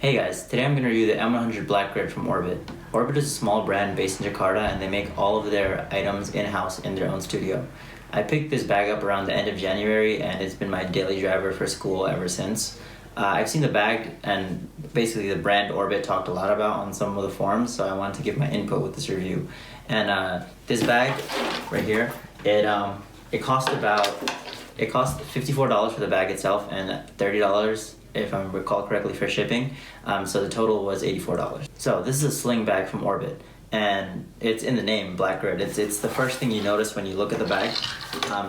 Hey guys, today I'm going to review the m100 Black Grid from Orbit. Orbit is a small brand based in Jakarta and they make all of their items in-house in their own studio. I picked this bag up around the end of January and it's been my daily driver for school ever since. I've seen the bag and basically the brand Orbit talked a lot about on some of the forums, so I wanted to give my input with this review. And this bag right here, it cost $54 for the bag itself and $30 if I recall correctly for shipping, so the total was $84. So this is a sling bag from Orbit, and it's in the name, Black Grid. It's the first thing you notice when you look at the bag.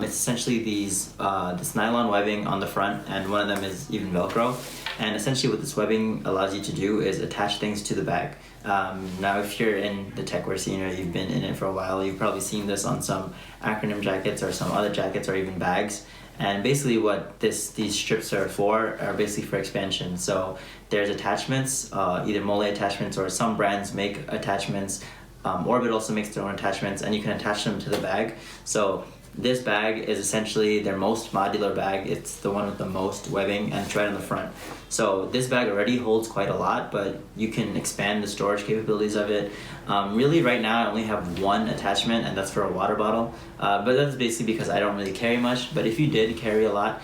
It's essentially this nylon webbing on the front, and one of them is even Velcro. And essentially what this webbing allows you to do is attach things to the bag. Now if you're in the techwear scene or you've been in it for a while, you've probably seen this on some acronym jackets or some other jackets or even bags. And basically what these strips are for are basically for expansion. So there's attachments, either mole attachments or some brands make attachments. Orbit also makes their own attachments and you can attach them to the bag. So this bag is essentially their most modular bag. It's the one with the most webbing and it's right on the front. So this bag already holds quite a lot, but you can expand the storage capabilities of it. Really right now I only have one attachment and that's for a water bottle. But that's basically because I don't really carry much. But if you did carry a lot,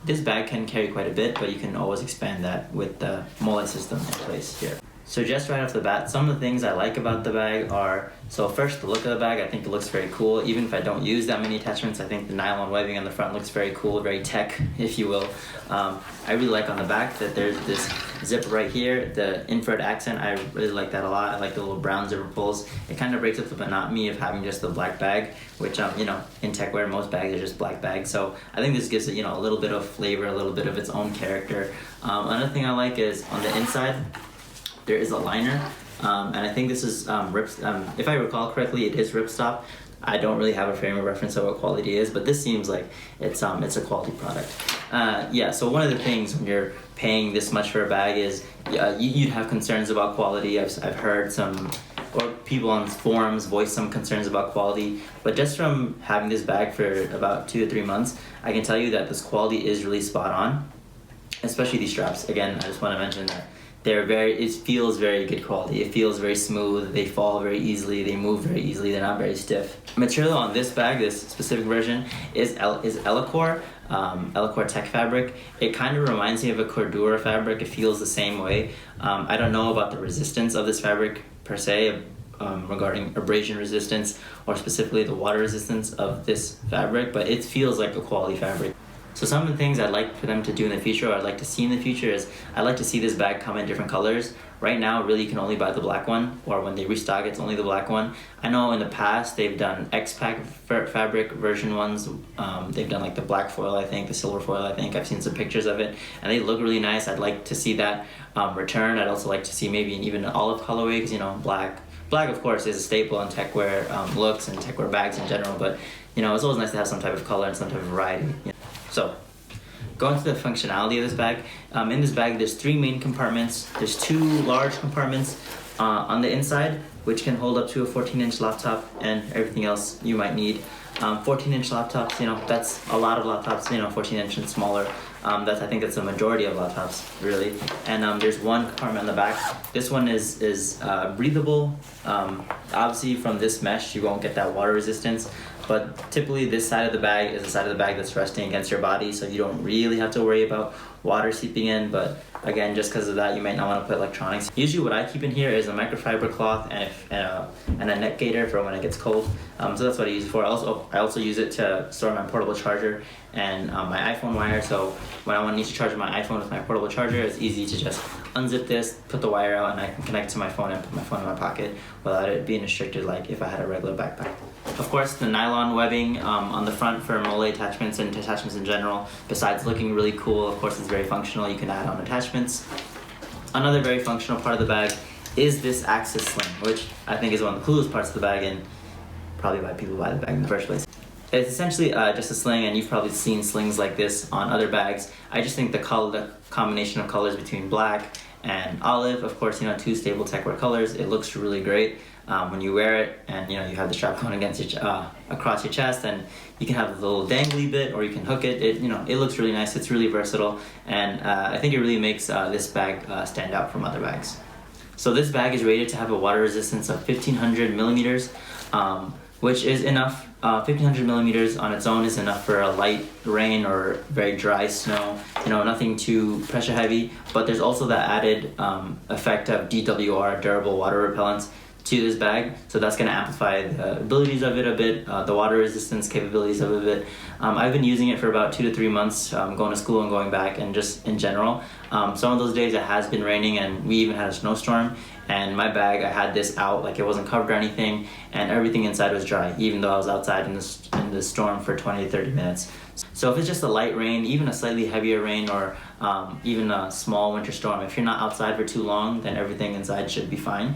this bag can carry quite a bit, but you can always expand that with the mole system in place here. So just right off the bat, some of the things I like about the bag are, so first the look of the bag, I think it looks very cool. Even if I don't use that many attachments, I think the nylon webbing on the front looks very cool, very tech, if you will. I really like on the back that there's this zip right here, the infrared accent, I really like that a lot. I like the little brown zipper pulls. It kind of breaks up the monotony of having just the black bag, which, in techwear, most bags are just black bags. So I think this gives it, a little bit of flavor, a little bit of its own character. Another thing I like is on the inside, there is a liner, and I think this is if I recall correctly, it is ripstop. I don't really have a frame of reference of what quality is, but this seems like it's a quality product. So one of the things when you're paying this much for a bag is you'd have concerns about quality. I've heard or people on forums voice some concerns about quality, but just from having this bag for about 2 to 3 months, I can tell you that this quality is really spot on, especially these straps. Again, I just want to mention that it feels very good quality. It feels very smooth, they fall very easily, they move very easily, they're not very stiff. Material on this bag, this specific version, is Elacore, Elacore Tech fabric. It kind of reminds me of a Cordura fabric. It feels the same way. I don't know about the resistance of this fabric per se, regarding abrasion resistance or specifically the water resistance of this fabric, but it feels like a quality fabric. So some of the things I'd like for them to do in the future, or I'd like to see in the future, is I'd like to see this bag come in different colors. Right now, really you can only buy the black one, or when they restock, it's only the black one. I know in the past they've done X-Pack fabric version ones. They've done like the black foil, I think, the silver foil, I think. I've seen some pictures of it, and they look really nice. I'd like to see that return. I'd also like to see maybe even an olive colorway, because Black, of course, is a staple in techwear looks and techwear bags in general, but it's always nice to have some type of color and some type of variety. So, going to the functionality of this bag, in this bag there's 3 main compartments. There's 2 large compartments on the inside, which can hold up to a 14-inch laptop and everything else you might need. 14-inch laptops, that's a lot of laptops, 14-inch and smaller. I think that's the majority of laptops, really. And there's 1 compartment on the back. This one is breathable. Obviously from this mesh you won't get that water resistance, but typically this side of the bag is the side of the bag that's resting against your body, so you don't really have to worry about water seeping in. But again, just because of that, you might not want to put electronics. Usually what I keep in here is a microfiber cloth and a neck gaiter for when it gets cold. So that's what I use it for. I also use it to store my portable charger and my iPhone wire. So when I need to charge my iPhone with my portable charger, it's easy to just unzip this, put the wire out, and I can connect to my phone and put my phone in my pocket without it being restricted like if I had a regular backpack. Of course, the nylon webbing on the front for mole attachments and attachments in general, besides looking really cool, of course it's very functional. You can add on attachments. Another very functional part of the bag is this axis sling, which I think is one of the coolest parts of the bag and probably why people buy the bag in the first place. It's essentially just a sling, and you've probably seen slings like this on other bags. I just think the combination of colors between black and olive. Of course, you know, two stable Techwear colors. It looks really great when you wear it, and you know, you have the strap going against your across your chest, and you can have the little dangly bit, or you can hook it. You know, it looks really nice. It's really versatile, and I think it really makes this bag stand out from other bags. So this bag is rated to have a water resistance of 1500 millimeters, which is enough. 1500 millimeters on its own is enough for a light rain or very dry snow, you know, nothing too pressure heavy, but there's also the added effect of DWR, durable water repellents, to this bag, so that's going to amplify the abilities of it a bit, the water resistance capabilities of it a bit. I've been using it for about 2 to 3 months, going to school and going back, and just in general. Some of those days it has been raining, and we even had a snowstorm, and my bag, I had this out, like it wasn't covered or anything, and everything inside was dry, even though I was outside in the storm for 20 to 30 minutes. So if it's just a light rain, even a slightly heavier rain, or even a small winter storm, if you're not outside for too long, then everything inside should be fine.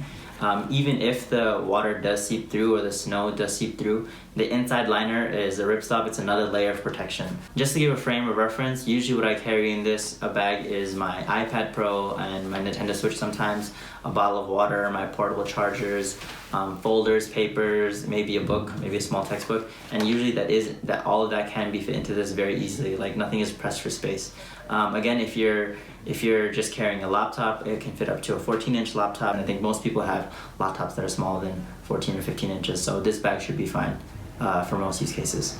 Even if the water does seep through or the snow does seep through, the inside liner is a ripstop. It's another layer of protection. Just to give a frame of reference, usually what I carry in this bag is my iPad Pro and my Nintendo Switch sometimes, a bottle of water, my portable chargers, folders, papers, maybe a book, maybe a small textbook, and usually that all of that can be fit into this very easily. Like, nothing is pressed for space. Again, if you're just carrying a laptop, it can fit up to a 14-inch laptop, and I think most people have laptops that are smaller than 14 or 15 inches, so this bag should be fine for most use cases.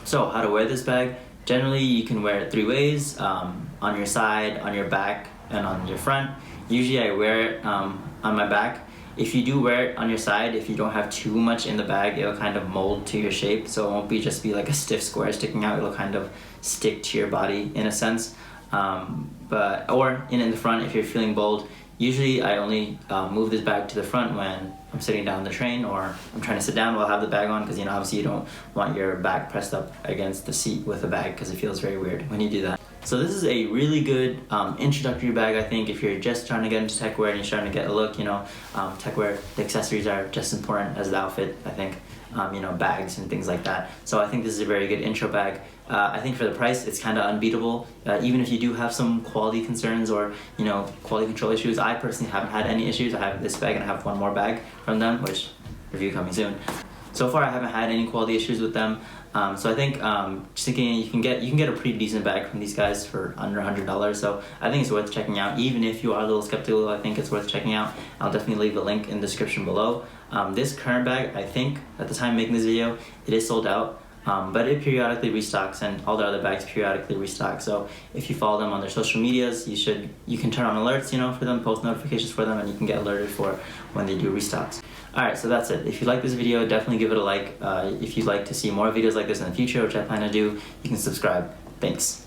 So how to wear this bag? Generally, you can wear it 3 ways, on your side, on your back, and on your front. Usually I wear it on my back. If you do wear it on your side, if you don't have too much in the bag, it'll kind of mold to your shape, so it won't just be like a stiff square sticking out. It'll kind of stick to your body in a sense. Or in the front, if you're feeling bold, usually I only move this bag to the front when I'm sitting down the train, or I'm trying to sit down while I have the bag on, because, you know, obviously you don't want your back pressed up against the seat with a bag, because it feels very weird when you do that. So this is a really good introductory bag, I think, if you're just trying to get into Techwear and you're trying to get a look. You know, Techwear, the accessories are just as important as the outfit, I think. You know, bags and things like that. So I think this is a very good intro bag. I think for the price, it's kind of unbeatable. Even if you do have some quality concerns or, you know, quality control issues, I personally haven't had any issues. I have this bag and I have one more bag from them, which review coming soon. So far, I haven't had any quality issues with them. So I think just thinking you can get a pretty decent bag from these guys for under $100. So I think it's worth checking out. Even if you are a little skeptical, I think it's worth checking out. I'll definitely leave a link in the description below. This current bag, I think at the time of making this video, it is sold out. But it periodically restocks, and all the other bags periodically restock. So if you follow them on their social medias, you can turn on alerts, you know, for them, post notifications for them, and you can get alerted for when they do restocks. Alright, so that's it. If you like this video, definitely give it a like. If you'd like to see more videos like this in the future, which I plan to do, you can subscribe. Thanks.